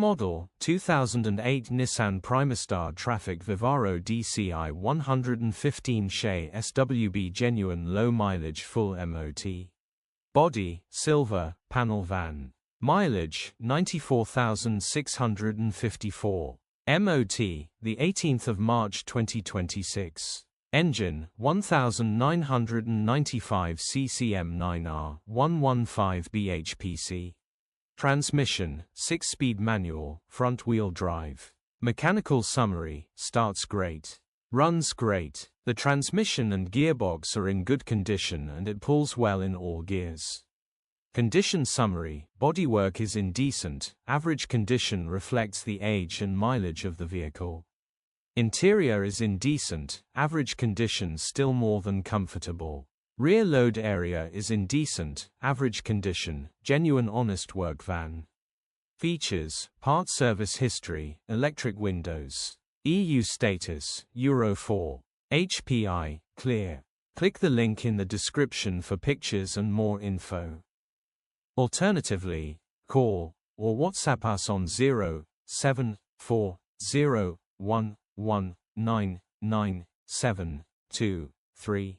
Model, 2008 Nissan Primastar Trafic Vivaro Dci 115 Shay SWB Genuine Low Mileage Full MOT. Body, silver, panel van. Mileage, 94,654. MOT, the 18th of March 2026. Engine, 1995 CCM 9R 115 bhpc. Transmission, 6-speed manual, front-wheel drive. Mechanical summary, starts great. Runs great. The transmission and gearbox are in good condition and it pulls well in all gears. Condition summary, bodywork is in decent, average condition reflects the age and mileage of the vehicle. Interior is in decent, average condition still more than comfortable. Rear load area is in decent, average condition, genuine honest work van. Features, part service history, electric windows. EU status, Euro 4. HPI, clear. Click the link in the description for pictures and more info. Alternatively, call or WhatsApp us on 07401199723.